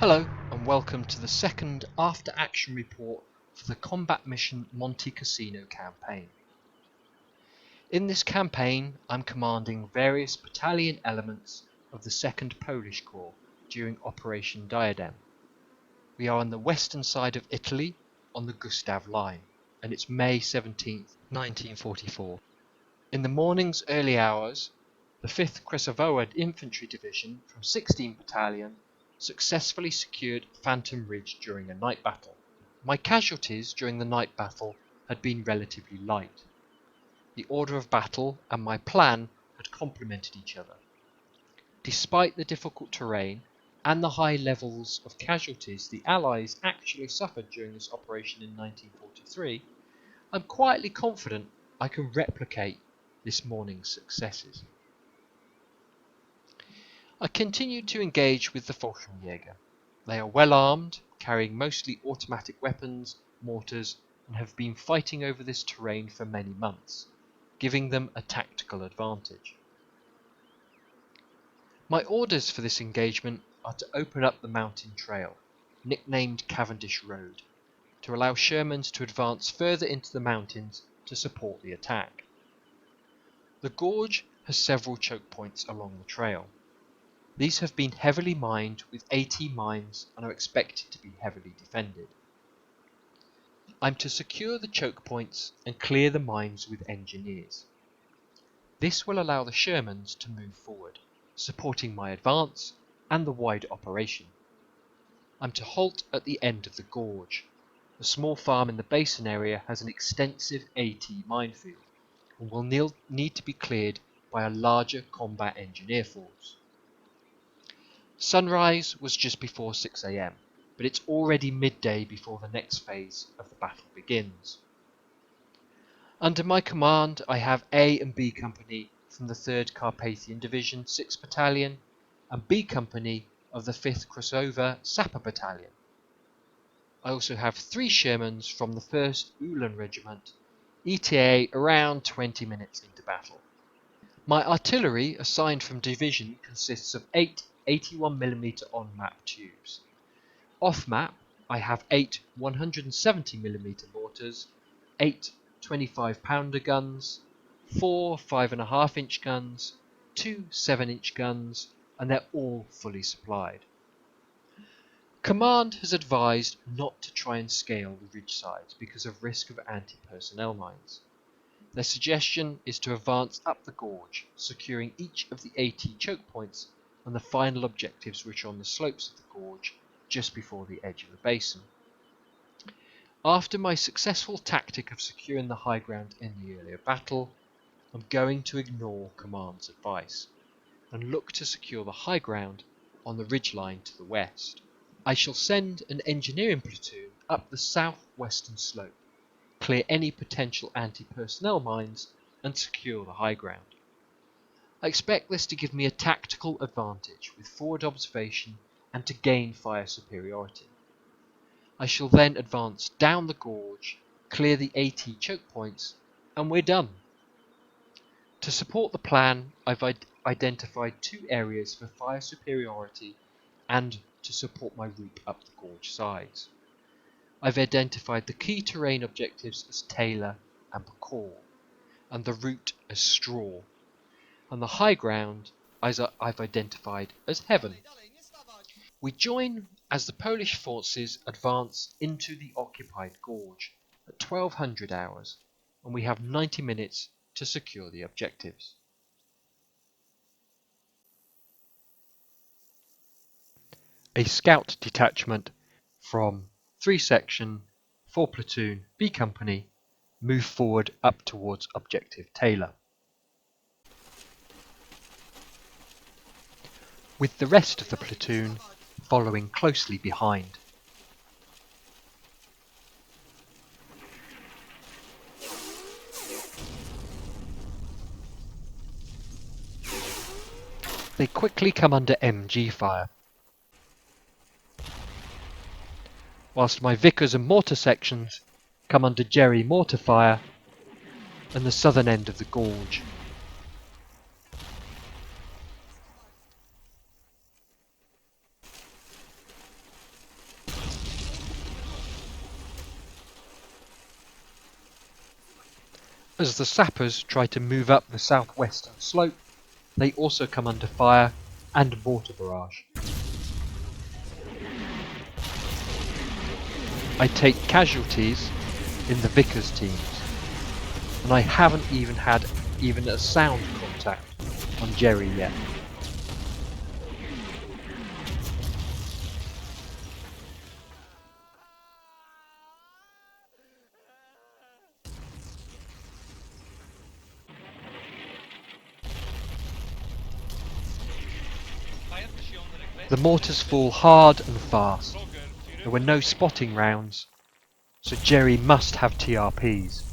Hello and welcome to the second after-action report for the combat mission Monte Cassino campaign. In this campaign I'm commanding various battalion elements of the 2nd Polish Corps during Operation Diadem. We are on the western side of Italy on the Gustav Line and it's May 17th, 1944. In the morning's early hours, the 5th Kresovoa Infantry Division from 16 Battalion successfully secured Phantom Ridge during a night battle. My casualties during the night battle had been relatively light. The order of battle and my plan had complemented each other. Despite the difficult terrain and the high levels of casualties the Allies actually suffered during this operation in 1943, I'm quietly confident I can replicate this morning's successes. I continued to engage with the Fallschirmjäger. They are well armed, carrying mostly automatic weapons, mortars, and have been fighting over this terrain for many months, giving them a tactical advantage. My orders for this engagement are to open up the mountain trail, nicknamed Cavendish Road, to allow Shermans to advance further into the mountains to support the attack. The Gorge has several choke points along the trail. These have been heavily mined with AT mines and are expected to be heavily defended. I'm to secure the choke points and clear the mines with engineers. This will allow the Shermans to move forward, supporting my advance and the wider operation. I'm to halt at the end of the gorge. The small farm in the basin area has an extensive AT minefield and will need to be cleared by a larger combat engineer force. Sunrise was just before 6 AM, but it's already midday before the next phase of the battle begins. Under my command I have A and B Company from the 3rd Carpathian Division 6th Battalion and B Company of the 5th Kresovoa Sapper Battalion. I also have 3 Shermans from the 1st Uhlan Regiment, ETA around 20 minutes into battle. My artillery assigned from division consists of 8 81mm on-map tubes. Off-map, I have 8 170mm mortars, 8 25-pounder guns, 4 5.5-inch guns, 2 7-inch guns, and they're all fully supplied. Command has advised not to try and scale the ridge sides because of risk of anti-personnel mines. Their suggestion is to advance up the gorge, securing each of the AT choke points and the final objectives which are on the slopes of the gorge just before the edge of the basin. After my successful tactic of securing the high ground in the earlier battle, I'm going to ignore Command's advice and look to secure the high ground on the ridgeline to the west. I shall send an engineering platoon up the south-western slope, clear any potential anti-personnel mines and secure the high ground. I expect this to give me a tactical advantage with forward observation and to gain fire superiority. I shall then advance down the gorge, clear the AT choke points, and we're done. To support the plan, I've identified 2 areas for fire superiority and to support my route up the gorge sides. I've identified the key terrain objectives as Taylor and Bacall, and the route as Straw, and the high ground as I've identified as Heaven. We join as the Polish forces advance into the occupied gorge at 1200 hours, and we have 90 minutes to secure the objectives. A scout detachment from 3 Section, 4 Platoon, B Company move forward up towards Objective Taylor, with the rest of the platoon following closely behind. They quickly come under MG fire, whilst my Vickers and mortar sections come under Jerry mortar fire and the southern end of the gorge. As the sappers try to move up the southwestern slope, they also come under fire and mortar barrage. I take casualties in the Vickers teams, and I haven't even had a sound contact on Jerry yet. The mortars fall hard and fast. There were no spotting rounds, so Jerry must have TRPs.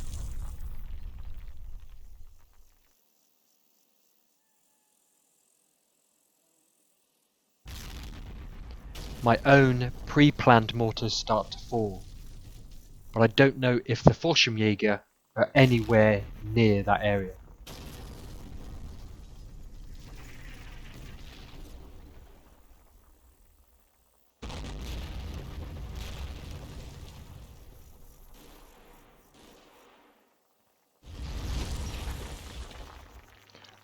My own pre-planned mortars start to fall, but I don't know if the Fallschirmjäger are anywhere near that area.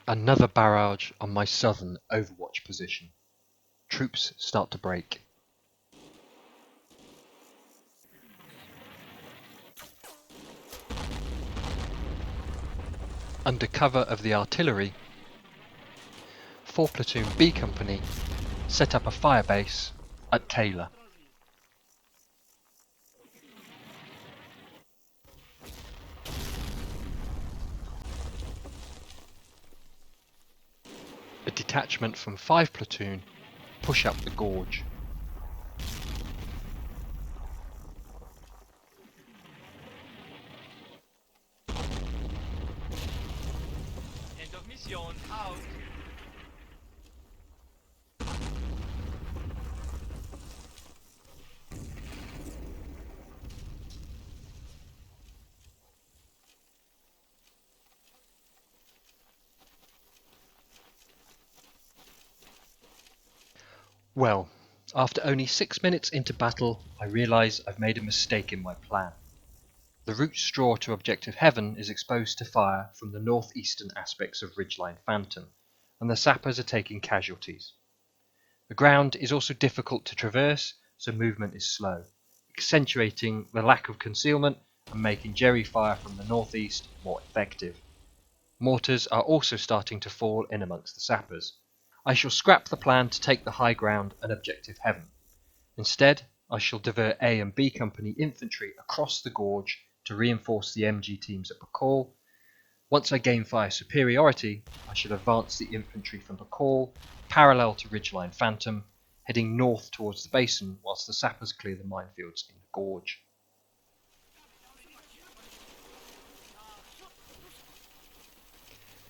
Another barrage on my southern overwatch position. Troops start to break. Under cover of the artillery, 4 Platoon B Company set up a firebase at Taylor. A detachment from 5 Platoon push up the gorge. End of mission, out! Well, after only 6 minutes into battle, I realise I've made a mistake in my plan. The route straw to Objective Heaven is exposed to fire from the northeastern aspects of Ridgeline Phantom, and the sappers are taking casualties. The ground is also difficult to traverse, so movement is slow, accentuating the lack of concealment and making Jerry fire from the northeast more effective. Mortars are also starting to fall in amongst the sappers. I shall scrap the plan to take the high ground and Objective Heaven. Instead, I shall divert A and B Company infantry across the gorge to reinforce the MG teams at Bacall. Once I gain fire superiority, I shall advance the infantry from Bacall, parallel to Ridgeline Phantom, heading north towards the basin whilst the sappers clear the minefields in the gorge.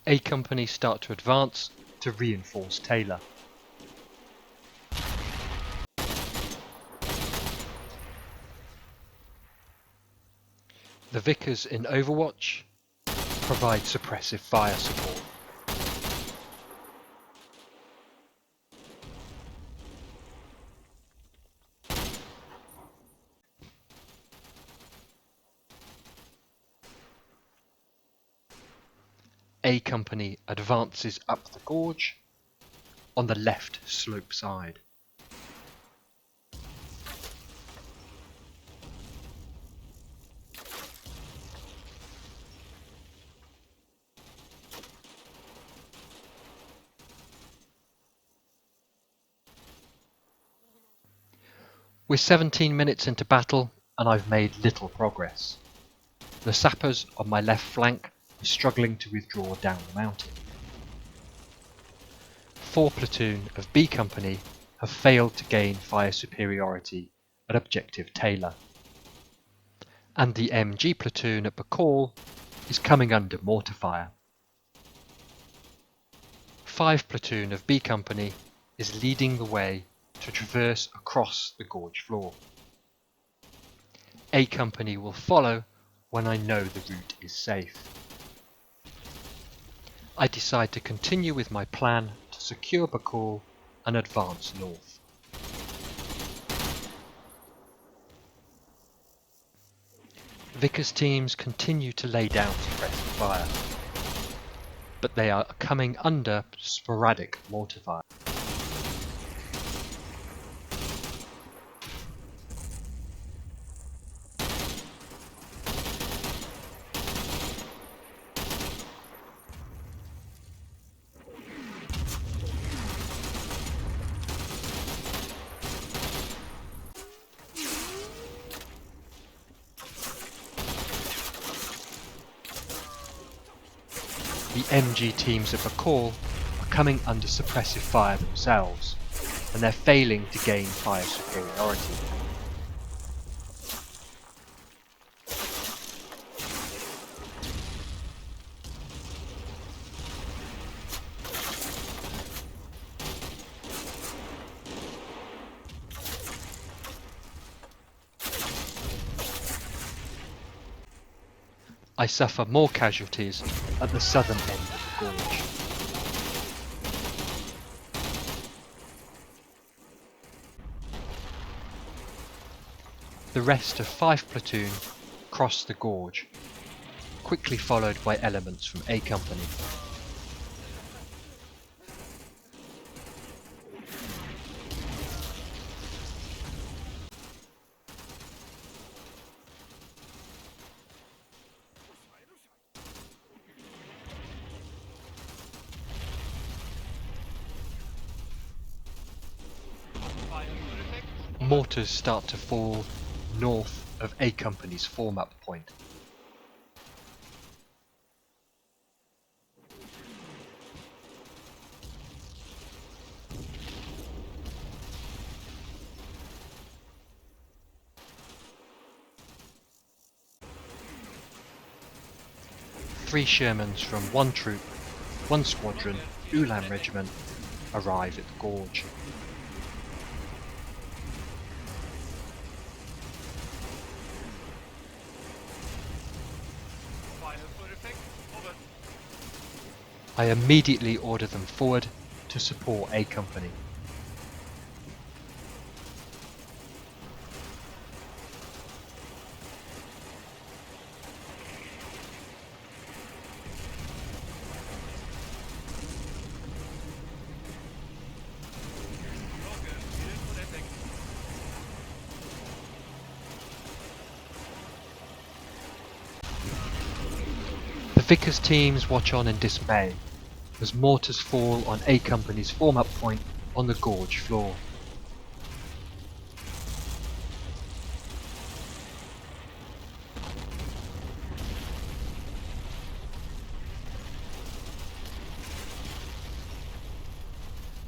A Company start to advance to reinforce Taylor. The Vickers in Overwatch provide suppressive fire support. A Company advances up the gorge on the left slope side. We're 17 minutes into battle and I've made little progress. The sappers on my left flank are struggling to withdraw down the mountain. 4 Platoon of B Company have failed to gain fire superiority at Objective Taylor. And the MG Platoon at Bacall is coming under mortar fire. 5 Platoon of B Company is leading the way to traverse across the gorge floor. A Company will follow when I know the route is safe. I decide to continue with my plan to secure Bacall and advance north. Vickers teams continue to lay down suppressive fire, but they are coming under sporadic mortar fire. The MG teams at Bacall are coming under suppressive fire themselves, and they're failing to gain fire superiority. I suffer more casualties at the southern end of the gorge. The rest of 5th Platoon crossed the gorge, quickly followed by elements from A Company. Fire for effect. Mortars start to fall north of A Company's form-up point. Three Shermans from one troop, one squadron, Ulan Regiment arrive at the gorge. Fire for effect. Over. I immediately order them forward to support A Company. Gorge, ready for effect. The Vickers teams watch on in dismay as mortars fall on A Company's form-up point on the gorge floor.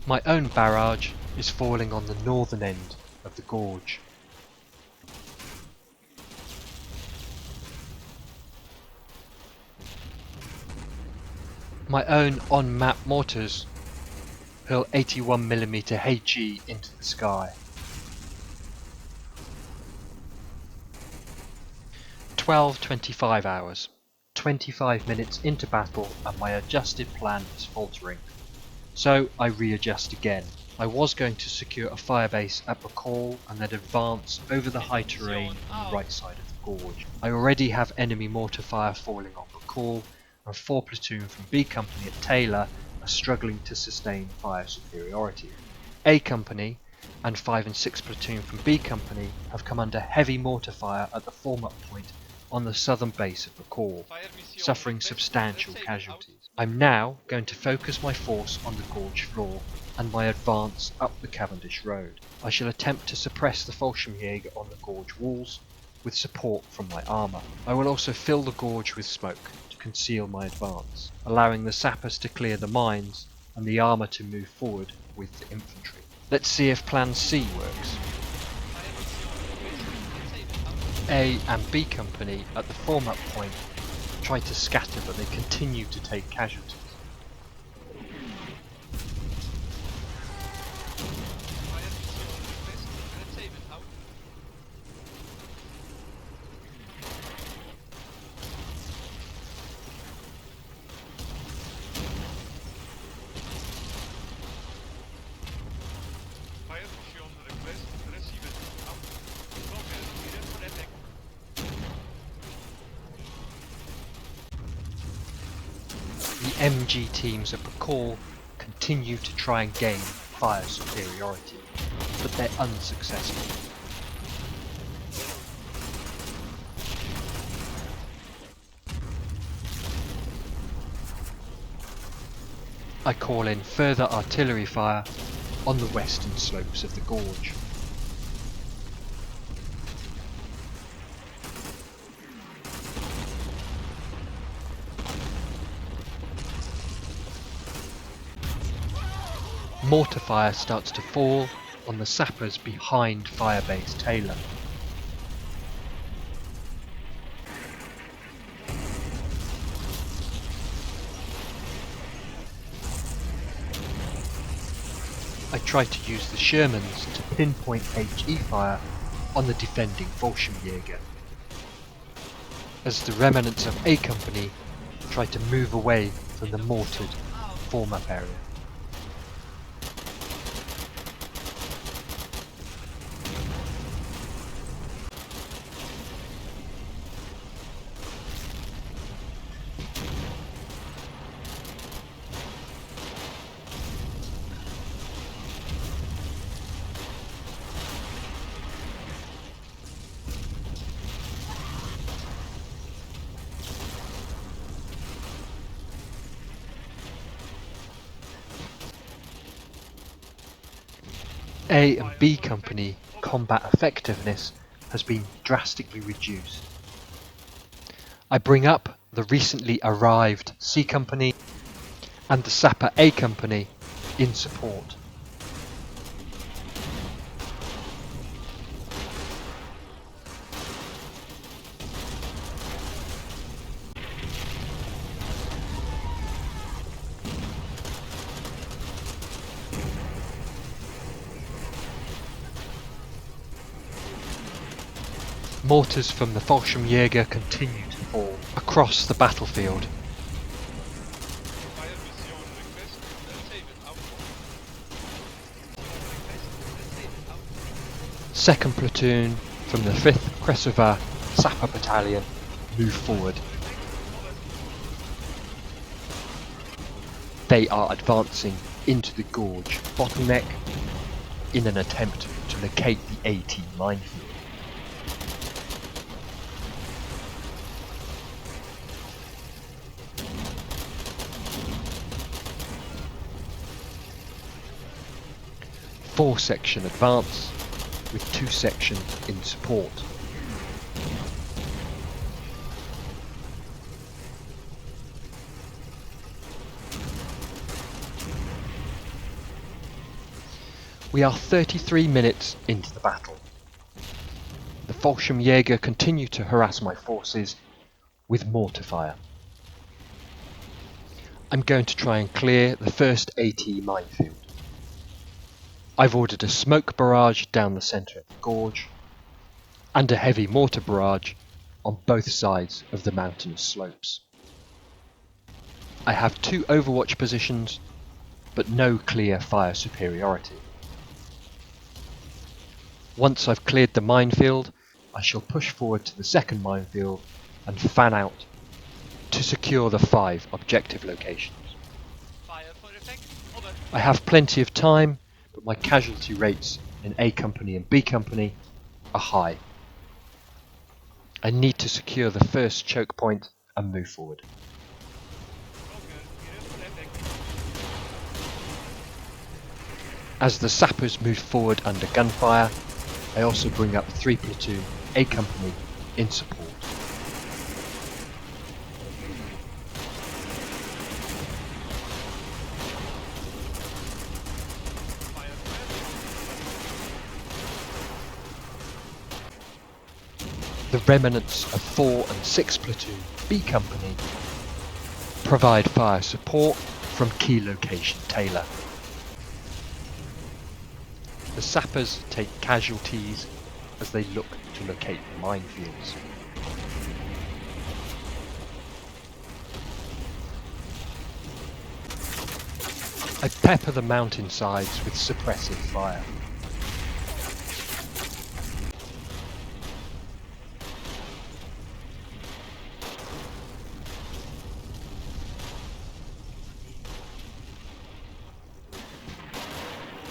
My own barrage is falling on the northern end of the gorge. My own on-map mortars hurl 81mm HE into the sky. 12:25 hours, 25 minutes into battle, and my adjusted plan is faltering. So I readjust again. I was going to secure a firebase at Bacall and then advance over the high terrain on the right side of the gorge. I already have enemy mortar fire falling on Bacall, and 4 platoon from B Company at Taylor are struggling to sustain fire superiority. A Company and 5 and 6 platoon from B Company have come under heavy mortar fire at the form-up point on the southern base of Bacall, Fire mission suffering request. substantial Let's say casualties. I'm now going to focus my force on the gorge floor and my advance up the Cavendish Road. I shall attempt to suppress the Fallschirmjäger on the gorge walls with support from my armour. I will also fill the gorge with smoke to conceal my advance, allowing the sappers to clear the mines and the armour to move forward with the infantry. Let's see if Plan C works. Fire mission request. Let's say A and B Company at the form-up point try to scatter, but they continue to take casualties. Fire mission request. Let's say out. Fire mission request. Receive it. Out. Gorge, ready for effect. MG teams at the core continue to try and gain fire superiority, but they're unsuccessful. I call in further artillery fire on the western slopes of the gorge. Mortar fire starts to fall on the sappers behind Firebase Taylor. I try to use the Shermans to pinpoint HE fire on the defending Fallschirmjäger, as the remnants of A Company try to move away from the mortared form-up area. A and B Company combat effectiveness has been drastically reduced. I bring up the recently arrived C Company and the Sapper A Company in support. Mortars from the Fallschirmjäger continue to fall across the battlefield. Second platoon from the 5th Kresova Sapper Battalion move forward. They are advancing into the gorge bottleneck in an attempt to locate the AT minefield. Four section advance with 2 sections in support. We are 33 minutes into the battle. The Fallschirmjäger continue to harass my forces with mortar fire. I'm going to try and clear the first AT minefield. I've ordered a smoke barrage down the centre of the gorge and a heavy mortar barrage on both sides of the mountainous slopes. I have 2 overwatch positions, but no clear fire superiority. Once I've cleared the minefield, I shall push forward to the second minefield and fan out to secure the 5 objective locations. Fire for effect. Over. I have plenty of time, but my casualty rates in A Company and B Company are high. I need to secure the first choke point and move forward. As the sappers move forward under gunfire, I also bring up 3 platoon A Company in support. The remnants of 4 and 6 platoon B Company provide fire support from key location Taylor. The sappers take casualties as they look to locate the minefields. I pepper the mountainsides with suppressive fire.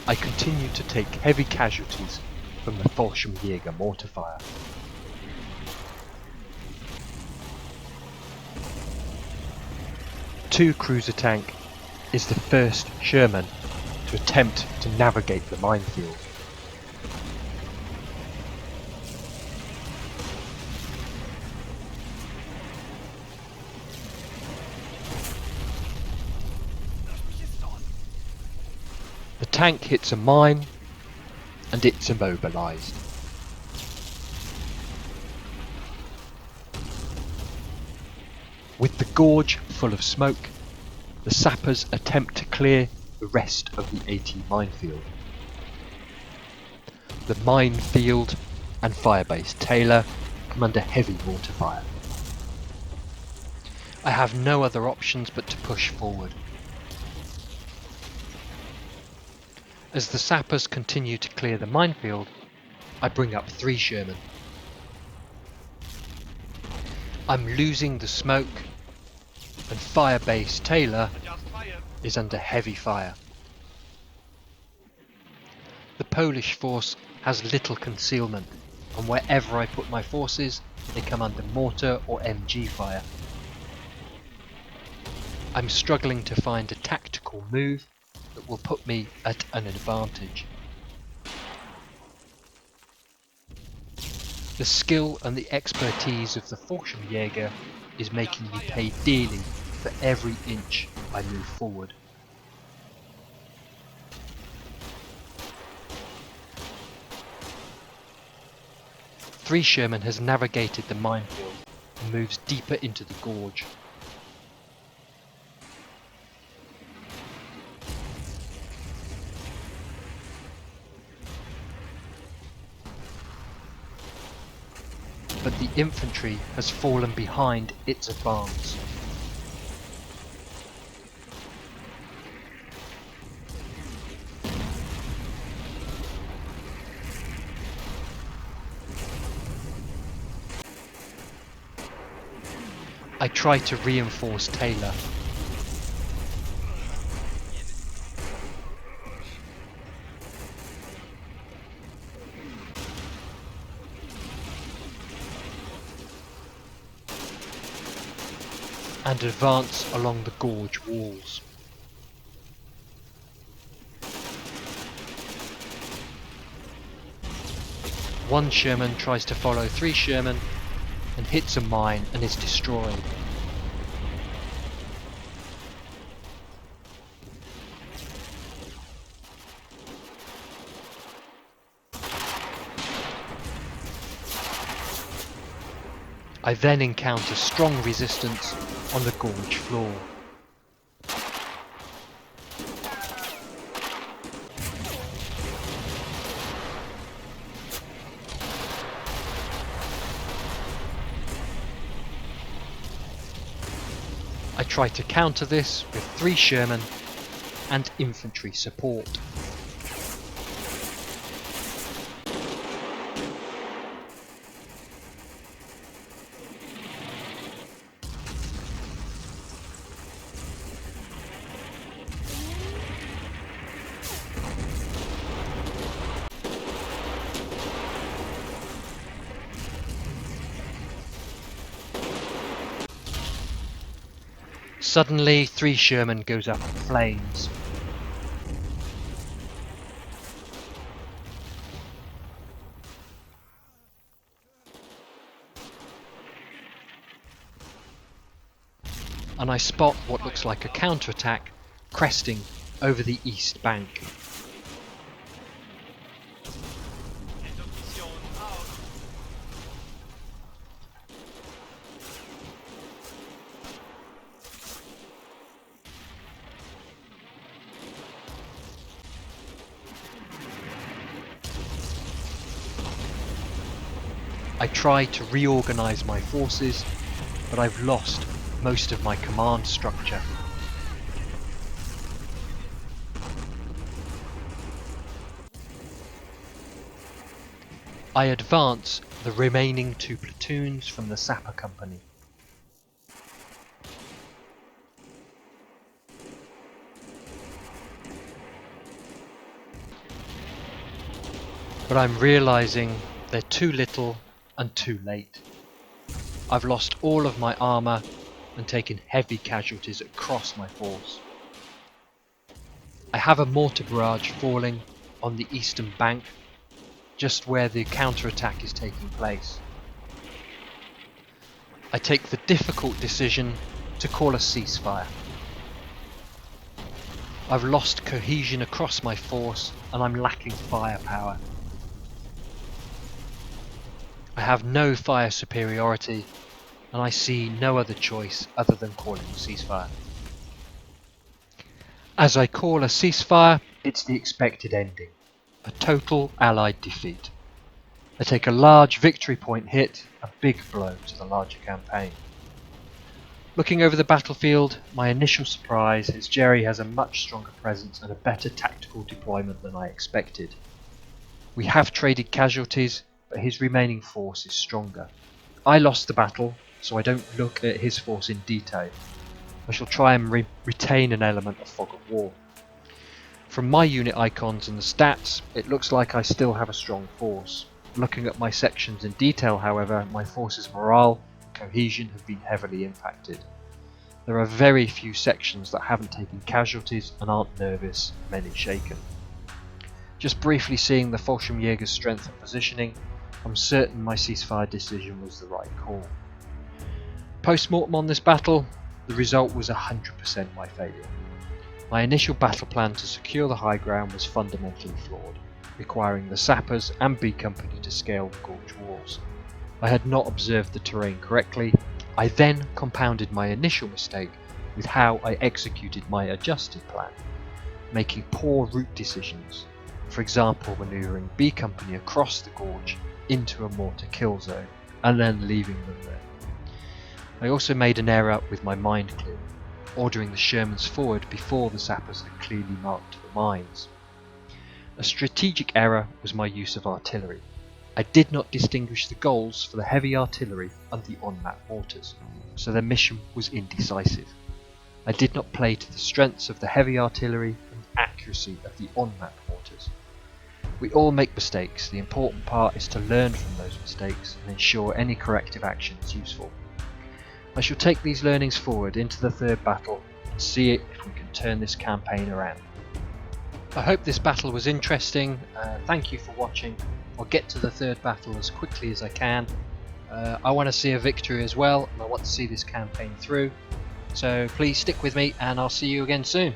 I continue to take heavy casualties from the Fallschirmjäger mortar fire. Two cruiser tank is the first Sherman to attempt to navigate the minefield. The tank hits a mine and it's immobilized. With the gorge full of smoke, the sappers attempt to clear the rest of the AT minefield. The minefield and firebase Taylor come under heavy mortar fire. I have no other options but to push forward. As the sappers continue to clear the minefield, I bring up 3 Sherman. I'm losing the smoke, and firebase Taylor Adjust fire. is under heavy fire. The Polish force has little concealment, and wherever I put my forces, they come under mortar or MG fire. I'm struggling to find a tactical move that will put me at an advantage. The skill and the expertise of the Fallschirmjäger is making me pay dearly for every inch I move forward. Three Sherman has navigated the minefield and moves deeper into the gorge. But the infantry has fallen behind its advance. I try to reinforce Taylor. And advance along the gorge walls. One Sherman tries to follow 3 Sherman and hits a mine and is destroyed. I then encounter strong resistance on the gorge floor. I try to counter this with 3 Sherman and infantry support. Suddenly, 3 Sherman goes up in flames. And I spot what looks like a counterattack cresting over the east bank. End of mission out. I try to reorganize my forces, but I've lost most of my command structure. I advance the remaining 2 platoons from the sapper company. But I'm realizing they're too little and too late. I've lost all of my armour and taken heavy casualties across my force. I have a mortar barrage falling on the eastern bank, just where the counterattack is taking place. I take the difficult decision to call a ceasefire. I've lost cohesion across my force and I'm lacking firepower. I have no fire superiority and I see no other choice other than calling a ceasefire. As I call a ceasefire, it's the expected ending, a total Allied defeat. I take a large victory point hit, a big blow to the larger campaign. Looking over the battlefield, my initial surprise is Jerry has a much stronger presence and a better tactical deployment than I expected. We have traded casualties, but his remaining force is stronger. I lost the battle, so I don't look at his force in detail. I shall try and retain an element of fog of war. From my unit icons and the stats, it looks like I still have a strong force. Looking at my sections in detail, however, my force's morale and cohesion have been heavily impacted. There are very few sections that haven't taken casualties and aren't nervous, many shaken. Just briefly seeing the Fallschirmjäger's strength and positioning, I'm certain my ceasefire decision was the right call. Post-mortem on this battle, the result was 100% my failure. My initial battle plan to secure the high ground was fundamentally flawed, requiring the sappers and B Company to scale the gorge walls. I had not observed the terrain correctly. I then compounded my initial mistake with how I executed my adjusted plan, making poor route decisions, for example manoeuvring B Company across the gorge into a mortar kill zone and then leaving them there. I also made an error with my mind clearing, ordering the Shermans forward before the sappers had clearly marked the mines. A strategic error was my use of artillery. I did not distinguish the goals for the heavy artillery and the on-map mortars, so their mission was indecisive. I did not play to the strengths of the heavy artillery and accuracy of the on-map mortars. We all make mistakes. The important part is to learn from those mistakes and ensure any corrective action is useful. I shall take these learnings forward into the third battle and see if we can turn this campaign around. I hope this battle was interesting. Thank you for watching. I'll get to the third battle as quickly as I can. I want to see a victory as well, and I want to see this campaign through. So please stick with me and I'll see you again soon.